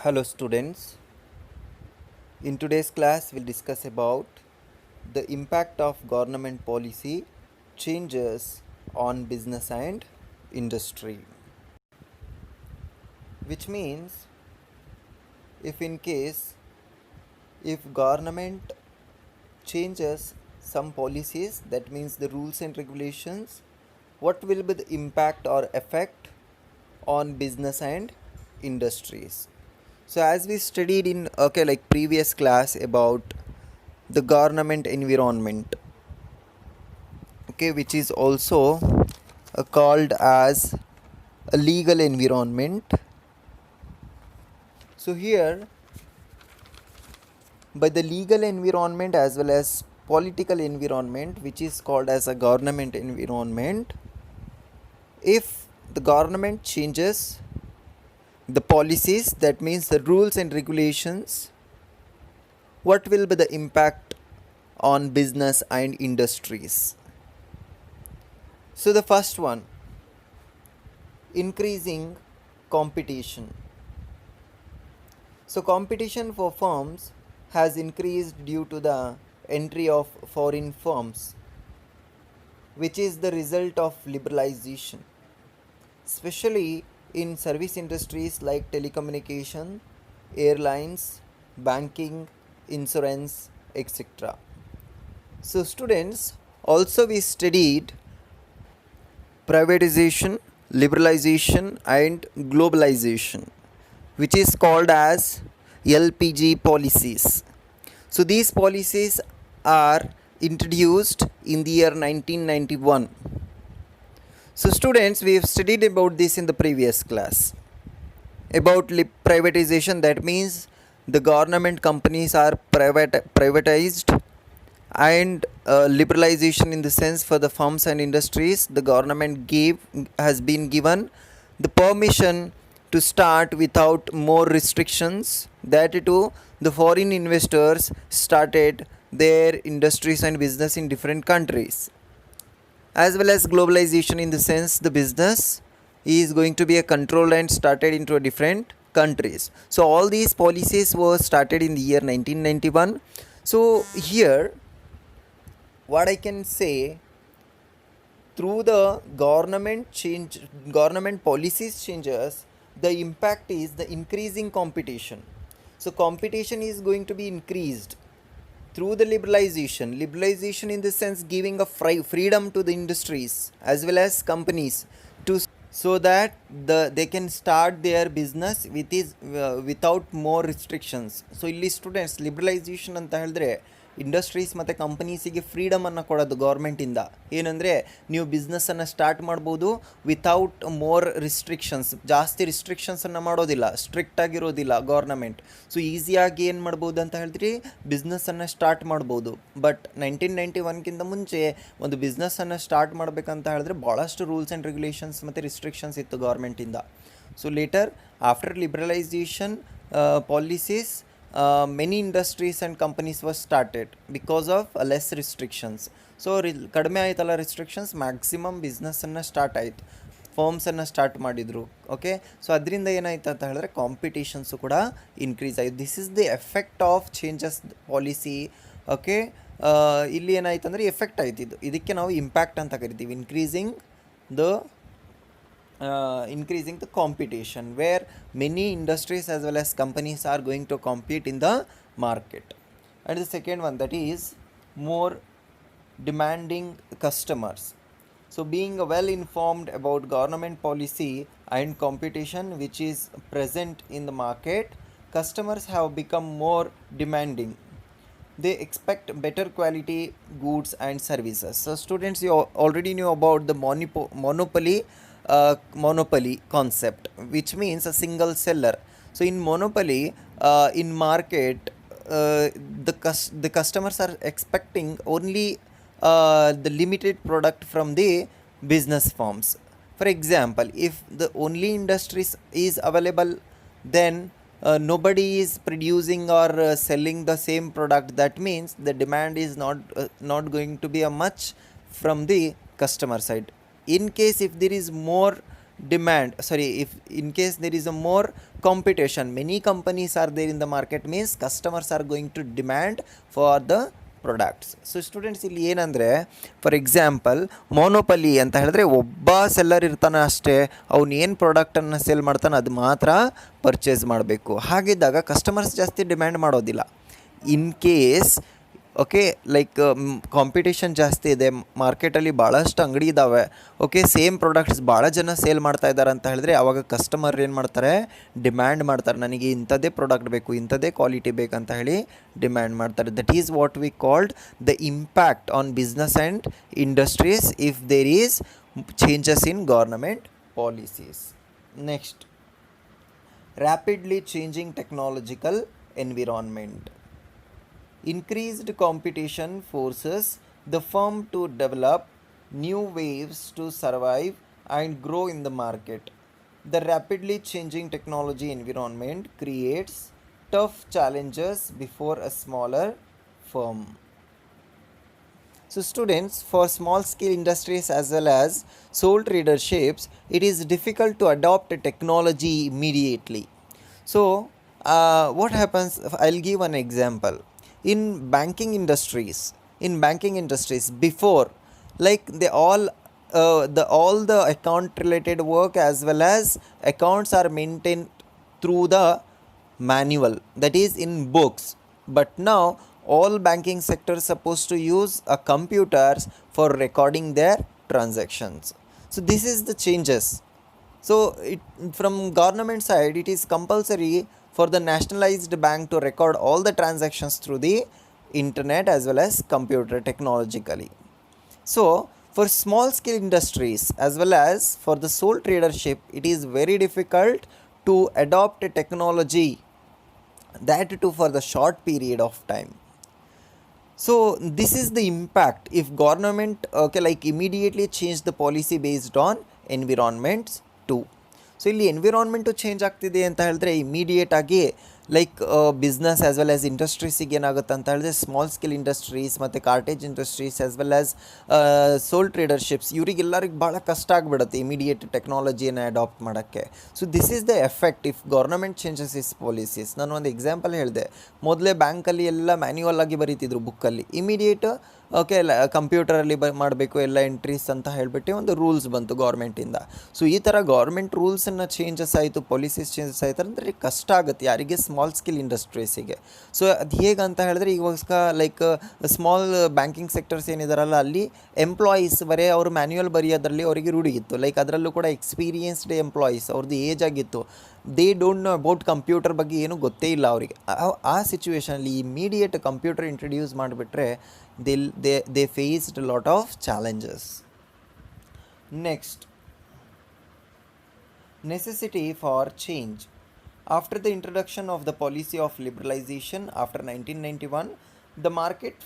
Hello students. In today's class we'll discuss about the impact of government policy changes on business and industry. Which means if government changes some policies, that means the rules and regulations, what will be the impact or effect on business and industries. So as we studied in previous class about the government environment, which is also called as a legal environment. So here, by the legal environment as well as political environment, which is called as a government environment, if the government changes the policies, that means the rules and regulations, what will be the impact on business and industries? So the first one, increasing competition. So competition for firms has increased due to the entry of foreign firms, which is the result of liberalization, especially in service industries like telecommunication, airlines, banking, insurance, etc. So students, also we studied privatization, liberalization and globalization, which is called as LPG policies. So these policies are introduced in the year 1991. So students, we have studied about this in the previous class. About privatization, that means the government companies are privatized, and liberalization in the sense for the firms and industries, the government has been given the permission to start without more restrictions, that too the foreign investors started their industries and business in different countries. As well as globalization in the sense the business is going to be a controlled and started into a different countries. So all these policies were started in the year 1991. So here what I can say, through the government policies changes, the impact is the increasing competition. So competition is going to be increased through the liberalization in the sense giving a freedom to the industries as well as companies to, so that they can start their business without more restrictions. So ಇಲ್ಲಿ students liberalisation ಅಂತ ಹೇಳಿದ್ರೆ industries ಮತ್ತು ಕಂಪನೀಸಿಗೆ ಫ್ರೀಡಮನ್ನು ಕೊಡೋದು ಗೌರ್ಮೆಂಟಿಂದ. ಏನಂದರೆ ನೀವು ಬಿಸ್ನೆಸ್ಸನ್ನು start ಮಾಡ್ಬೋದು without more restrictions, ಜಾಸ್ತಿ ರಿಸ್ಟ್ರಿಕ್ಷನ್ಸನ್ನು ಮಾಡೋದಿಲ್ಲ, ಸ್ಟ್ರಿಕ್ಟ್ ಆಗಿರೋದಿಲ್ಲ ಗೌರ್ನಮೆಂಟ್. ಸೊ ಈಸಿಯಾಗಿ ಏನು ಮಾಡ್ಬೋದು ಅಂತ ಹೇಳಿದ್ರಿ, ಬಿಸ್ನೆಸ್ಸನ್ನು ಸ್ಟಾರ್ಟ್ ಮಾಡ್ಬೋದು. ಬಟ್ 1991ಕ್ಕಿಂತ ಮುಂಚೆ ಒಂದು ಬಿಸ್ನೆಸ್ಸನ್ನು ಸ್ಟಾರ್ಟ್ ಮಾಡಬೇಕಂತ ಹೇಳಿದ್ರೆ ಭಾಳಷ್ಟು ರೂಲ್ಸ್ ಆ್ಯಂಡ್ ರೆಗ್ಯುಲೇಷನ್ಸ್ ಮತ್ತು ರಿಸ್ಟ್ರಿಕ್ಷನ್ಸ್ ಇತ್ತು ಗೌರ್ಮೆಂಟಿಂದ. So litre after liberalisation policies, many industries and companies were started because of less restrictions. So ಕಡಿಮೆ ಆಯ್ತಲ್ಲ ರಿಸ್ಟ್ರಿಕ್ಷನ್ಸ್, ಮ್ಯಾಕ್ಸಿಮಮ್ ಬಿಸ್ನೆಸ್ಸನ್ನು ಸ್ಟಾರ್ಟ್ ಆಯಿತು, ಫರ್ಮ್ಸನ್ನು ಸ್ಟಾರ್ಟ್ ಮಾಡಿದರು. ಓಕೆ, ಸೊ ಅದರಿಂದ ಏನಾಯ್ತು ಅಂತ ಹೇಳಿದ್ರೆ ಕಾಂಪಿಟೇಷನ್ಸು ಕೂಡ ಇನ್ಕ್ರೀಸ್ ಆಯಿತು. This is the effect of changes policy. Okay, ಇಲ್ಲಿ ಏನಾಯ್ತು ಅಂದರೆ ಎಫೆಕ್ಟ್ ಆಯ್ತಿದ್ದು, ಇದಕ್ಕೆ ನಾವು ಇಂಪ್ಯಾಕ್ಟ್ ಅಂತ ಕರಿತೀವಿ. increasing the competition, where many industries as well as companies are going to compete in the market. And the second one, that is more demanding customers. So being well informed about government policy and competition which is present in the market, customers have become more demanding. They expect better quality goods and services. So students, you already knew about the monopoly concept, which means a single seller. So in monopoly, in market, the customers are expecting only the limited product from the business firms. For example, if the only industries is available, then nobody is producing or selling the same product. That means the demand is not going to be a much from the customer side. In case if there is more demand, sorry, if in case there is a more competition, many companies are there in the market, means customers are going to demand for the products. So students ಇಲ್ಲಿ ಏನಂದರೆ, for example ಮೋನೋಪಲಿ ಅಂತ ಹೇಳಿದ್ರೆ ಒಬ್ಬ seller ಇರ್ತಾನೆ ಅಷ್ಟೇ, ಅವ್ನು ಏನು ಪ್ರಾಡಕ್ಟನ್ನು ಸೇಲ್ ಮಾಡ್ತಾನೆ ಅದು ಮಾತ್ರ ಪರ್ಚೇಸ್ ಮಾಡಬೇಕು. ಹಾಗಿದ್ದಾಗ ಕಸ್ಟಮರ್ಸ್ ಜಾಸ್ತಿ ಡಿಮ್ಯಾಂಡ್ ಮಾಡೋದಿಲ್ಲ. In case okay, like competition ಜಾಸ್ತಿ ಇದೆ, ಮಾರ್ಕೆಟಲ್ಲಿ ಭಾಳಷ್ಟು ಅಂಗಡಿ ಇದ್ದಾವೆ, ಓಕೆ, ಸೇಮ್ ಪ್ರಾಡಕ್ಟ್ಸ್ ಭಾಳ ಜನ ಸೇಲ್ ಮಾಡ್ತಾ ಇದ್ದಾರೆ ಅಂತ ಹೇಳಿದ್ರೆ ಆವಾಗ ಕಸ್ಟಮರ್ ಏನು ಮಾಡ್ತಾರೆ, ಡಿಮ್ಯಾಂಡ್ ಮಾಡ್ತಾರೆ, ನನಗೆ ಇಂಥದ್ದೇ ಪ್ರಾಡಕ್ಟ್ ಬೇಕು, ಇಂಥದ್ದೇ ಕ್ವಾಲಿಟಿ ಬೇಕಂತ ಹೇಳಿ ಡಿಮ್ಯಾಂಡ್ ಮಾಡ್ತಾರೆ. That is what we called the impact on business and industries if there is changes in government policies. Next, rapidly changing technological environment. Increased competition forces the firm to develop new ways to survive and grow in the market. The rapidly changing technology environment creates tough challenges before a smaller firm. So students, for small scale industries as well as sole traderships, it is difficult to adopt a technology immediately. So what happens, I'll give an example. In banking industries before, like they all the account related work as well as accounts are maintained through the manual, that is in books. But now all banking sectors supposed to use computers for recording their transactions. So this is the changes. So from government side, it is compulsory for the nationalized bank to record all the transactions through the internet as well as computer technologically. So for small scale industries as well as for the sole tradership, it is very difficult to adopt a technology, that too for the short period of time. So this is the impact if government like immediately change the policy based on environments too. So ಇಲ್ಲಿ environment change ಆಗ್ತಿದೆ ಅಂತ ಹೇಳಿದ್ರೆ immediate ಆಗಿ like business as well as ಇಂಡಸ್ಟ್ರೀಸಿಗೆ ಏನಾಗುತ್ತೆ ಅಂತ ಹೇಳಿದ್ರೆ small scale industries ಮತ್ತು cottage industries as well as sole traderships ಇವರಿಗೆಲ್ಲರಿಗೆ ಭಾಳ ಕಷ್ಟ ಆಗಿಬಿಡುತ್ತೆ ಇಮಿಡಿಯೇಟ್ ಟೆಕ್ನಾಲಜಿಯನ್ನು ಅಡಾಪ್ಟ್ ಮಾಡೋಕ್ಕೆ. So this is the effect if government changes is policies. ನಾನು ಒಂದು ಎಕ್ಸಾಂಪಲ್ ಹೇಳಿದೆ, ಮೊದಲೇ ಬ್ಯಾಂಕಲ್ಲಿ ಎಲ್ಲ ಮ್ಯಾನ್ಯುವಲ್ ಆಗಿ ಬರೀತಿದ್ರು ಬುಕ್ಕಲ್ಲಿ, ಇಮಿಡಿಯೇಟ್ ಓಕೆ ಕಂಪ್ಯೂಟರಲ್ಲಿ ಮಾಡಬೇಕು ಎಲ್ಲ ಎಂಟ್ರೀಸ್ ಅಂತ ಹೇಳಿಬಿಟ್ಟು ಒಂದು ರೂಲ್ಸ್ ಬಂತು ಗೌರ್ಮೆಂಟಿಂದ. ಸೊ ಈ ಥರ ಗೌರ್ಮೆಂಟ್ ರೂಲ್ಸನ್ನು ಚೇಂಜಸ್ ಆಯಿತು, ಪಾಲಿಸೀಸ್ ಚೇಂಜಸ್ ಆಯಿತು ಅಂದರೆ ಕಷ್ಟ ಆಗುತ್ತೆ ಯಾರಿಗೆ, ಸ್ಮಾಲ್ ಸ್ಕೇಲ್ ಇಂಡಸ್ಟ್ರೀಸಿಗೆ. ಸೊ ಅದು ಹೇಗೆ ಅಂತ ಹೇಳಿದ್ರೆ ಇವಾಗ ಲೈಕ್ ಸ್ಮಾಲ್ ಬ್ಯಾಂಕಿಂಗ್ ಸೆಕ್ಟರ್ಸ್ ಏನಿದಾರಲ್ಲ ಅಲ್ಲಿ ಎಂಪ್ಲಾಯೀಸ್ ಬರೀ ಅವರು ಮ್ಯಾನ್ಯುವಲ್ ಬರೆಯೋದ್ರಲ್ಲಿ ಅವರಿಗೆ ರೂಢಿ ಇತ್ತು, ಲೈಕ್ ಅದರಲ್ಲೂ ಕೂಡ ಎಕ್ಸ್ಪೀರಿಯನ್ಸ್ಡ್ ಎಂಪ್ಲಾಯೀಸ್, ಅವ್ರದ್ದು ಏಜ್ ಆಗಿತ್ತು, they don't know about computer ಬಗ್ಗೆ ಏನೂ ಗೊತ್ತೇ ಇಲ್ಲ ಅವರಿಗೆ. ಆ ಸಿಚುವೇಷನಲ್ಲಿ ಇಮಿಡಿಯೇಟ್ ಕಂಪ್ಯೂಟರ್ ಇಂಟ್ರಡ್ಯೂಸ್ ಮಾಡಿಬಿಟ್ರೆ they faced a lot of challenges. Next, necessity for change. After the introduction of the policy of liberalization after 1991, the market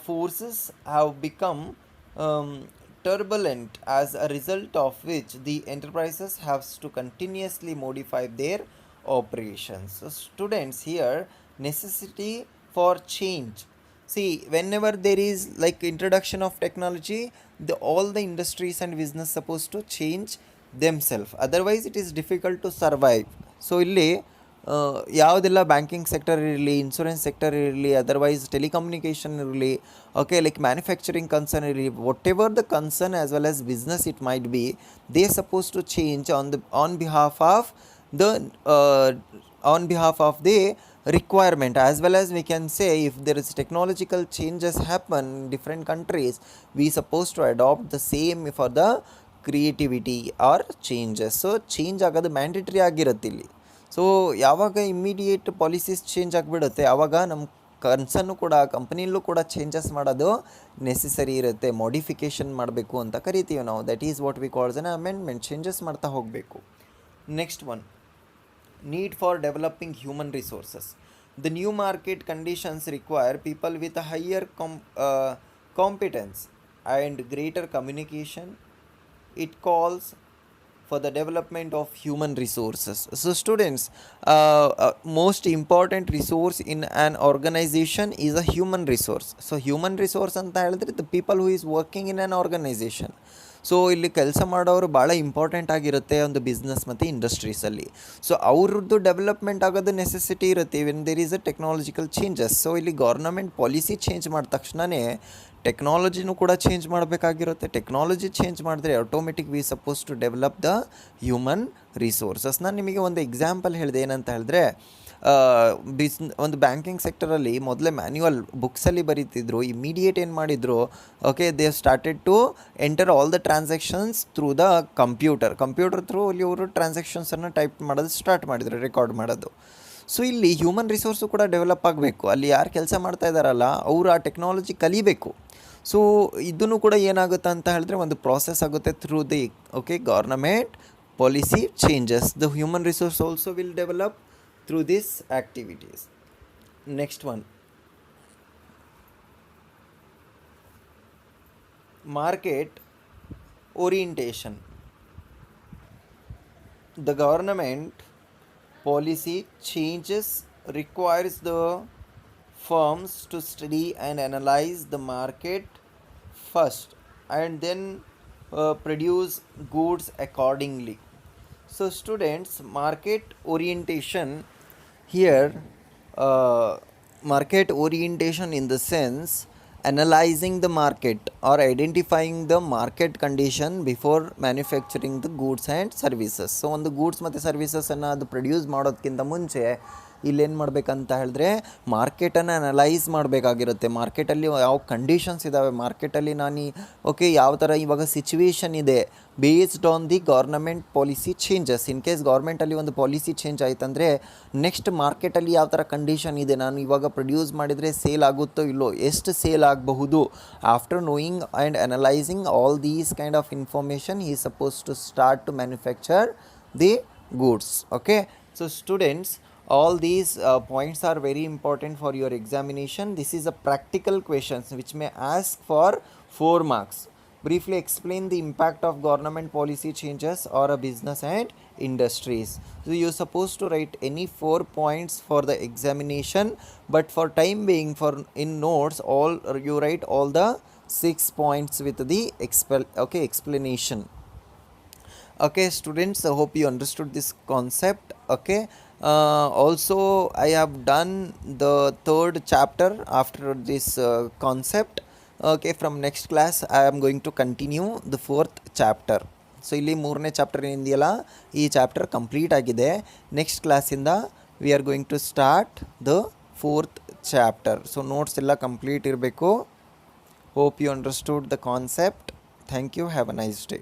forces have become turbulent, as a result of which the enterprises have to continuously modify their operations. So students, here necessity for change. See, whenever there is like introduction of technology, all the industries and business supposed to change themselves, otherwise it is difficult to survive. So ಇಲ್ಲಿ ಯಾವುದೆಲ್ಲ banking sector ಇರಲಿ, insurance sector ಇರಲಿ, otherwise telecommunication ಇರಲಿ, okay, like manufacturing concern ಇರಲಿ, whatever the concern as well as business it might be, they suppose to change on behalf of the requirement, as well as we can say if there is technological changes happen in different countries, we supposed to adopt the same for the creativity or changes. So change ಆಗೋದು mandatory ಆಗಿರುತ್ತೆ ಇಲ್ಲಿ. So ಯಾವಾಗ immediate policies change ಆಗಿಬಿಡುತ್ತೆ ಆವಾಗ ನಮ್ಮ ಕನ್ಸನ್ನು ಕೂಡ ಕಂಪ್ನಿಯಲ್ಲೂ ಕೂಡ changes ಮಾಡೋದು ನೆಸೆಸರಿ ಇರುತ್ತೆ, ಮಾಡಿಫಿಕೇಷನ್ ಮಾಡಬೇಕು ಅಂತ ಕರಿತೀವಿ ನಾವು. That is what we calls an amendment, changes ಮಾಡ್ತಾ ಹೋಗಬೇಕು. Next one, need for developing human resources. The new market conditions require people with a higher competence and greater communication. It calls for the development of human resources. So students, most important resource in an organization is a human resource. So human resource anta ಹೇಳಿದ್ರೆ the people who is working in an organization. So ಇಲ್ಲಿ ಕೆಲಸ ಮಾಡೋರು ಭಾಳ important ಆಗಿರುತ್ತೆ ಒಂದು business ಮತ್ತು ಇಂಡಸ್ಟ್ರೀಸಲ್ಲಿ. So ಅವ್ರದ್ದು ಡೆವಲಪ್ಮೆಂಟ್ ಆಗೋದು ನೆಸೆಸಿಟಿ ಇರುತ್ತೆ when there is a technological changes. So ಇಲ್ಲಿ ಗೌರ್ನಮೆಂಟ್ ಪಾಲಿಸಿ ಚೇಂಜ್ ಮಾಡಿದ ತಕ್ಷಣವೇ ಟೆಕ್ನಾಲಜಿನೂ ಕೂಡ ಚೇಂಜ್ ಮಾಡಬೇಕಾಗಿರುತ್ತೆ. ಟೆಕ್ನಾಲಜಿ ಚೇಂಜ್ ಮಾಡಿದ್ರೆ automatic we suppose to develop the human resources. ನಾನು ನಿಮಗೆ ಒಂದು ಎಕ್ಸಾಂಪಲ್ ಹೇಳಿದೆ, ಏನಂತ ಹೇಳಿದ್ರೆ ಒಂದು ಬ್ಯಾಂಕಿಂಗ್ ಸೆಕ್ಟರಲ್ಲಿ ಮೊದಲೇ ಮ್ಯಾನ್ಯುವಲ್ ಬುಕ್ಸಲ್ಲಿ ಬರೀತಿದ್ರು. ಇಮಿಡಿಯೇಟ್ ಏನು ಮಾಡಿದರು, okay, they started to enter all the transactions through the computer through ಅಲ್ಲಿ ಅವರು ಟ್ರಾನ್ಸಾಕ್ಷನ್ಸನ್ನು ಟೈಪ್ ಮಾಡೋದು ಸ್ಟಾರ್ಟ್ ಮಾಡಿದರು, ರೆಕಾರ್ಡ್ ಮಾಡೋದು. ಸೊ ಇಲ್ಲಿ ಹ್ಯೂಮನ್ ರಿಸೋರ್ಸು ಕೂಡ ಡೆವಲಪ್ ಆಗಬೇಕು. ಅಲ್ಲಿ ಯಾರು ಕೆಲಸ ಮಾಡ್ತಾ ಇದ್ದಾರಲ್ಲ ಅವರು ಆ ಟೆಕ್ನಾಲಜಿ ಕಲಿಬೇಕು. ಸೊ ಇದನ್ನು ಕೂಡ ಏನಾಗುತ್ತೆ ಅಂತ ಹೇಳಿದ್ರೆ ಒಂದು ಪ್ರಾಸೆಸ್ ಆಗುತ್ತೆ through the government policy changes. The human resource also will develop through these activities. Next one, market orientation. The government policy changes requires the firms to study and analyze the market first and then produce goods accordingly. So students, market orientation here, market orientation in the sense analyzing the market or identifying the market condition before manufacturing the goods and services. So ಒಂದು goods ಮತ್ತು ಸರ್ವಿಸಸನ್ನು ಅದು produce ಮಾಡೋದಕ್ಕಿಂತ ಮುಂಚೆ ಇಲ್ಲೇನು ಮಾಡಬೇಕಂತ ಹೇಳಿದ್ರೆ ಮಾರ್ಕೆಟನ್ನು analyse ಮಾಡಬೇಕಾಗಿರುತ್ತೆ. ಮಾರ್ಕೆಟಲ್ಲಿ ಯಾವ ಕಂಡೀಷನ್ಸ್ ಇದ್ದಾವೆ, ಮಾರ್ಕೆಟಲ್ಲಿ ಯಾವ ಥರ ಇವಾಗ ಸಿಚುವೇಶನ್ ಇದೆ, based on the government policy changes. In case ಗೌರ್ಮೆಂಟಲ್ಲಿ ಒಂದು ಪಾಲಿಸಿ ಚೇಂಜ್ ಆಯ್ತಂದರೆ ನೆಕ್ಸ್ಟ್ ಮಾರ್ಕೆಟಲ್ಲಿ ಯಾವ ಥರ ಕಂಡೀಷನ್ ಇದೆ, ನಾನು ಇವಾಗ ಪ್ರೊಡ್ಯೂಸ್ ಮಾಡಿದರೆ ಸೇಲ್ ಆಗುತ್ತೋ ಇಲ್ಲೋ, ಎಷ್ಟು ಸೇಲ್ ಆಗಬಹುದು. After knowing and analysing all these kind of information he is supposed to start to manufacture the goods. Okay, so students, all these points are very important for your examination. This is a practical questions which may ask for 4 marks. Briefly explain the impact of government policy changes or a business and industries. So you're supposed to write any 4 points for the examination, but for time being, for in notes, all you write all the 6 points with the explanation. Okay students, I hope you understood this concept. Okay, also I have done the 3rd chapter after this concept. Okay, from next class I am going to continue the 4th chapter. So ಇಲ್ಲಿ 3ನೇ chapter ಏನಿದೆಯಲ್ಲ ಈ chapter complete ಆಗಿದೆ. Next ಕ್ಲಾಸಿಂದ we are going to start the 4th chapter. So notes ಎಲ್ಲ complete ಇರಬೇಕು. Hope you understood the concept. Thank you. Have a nice day.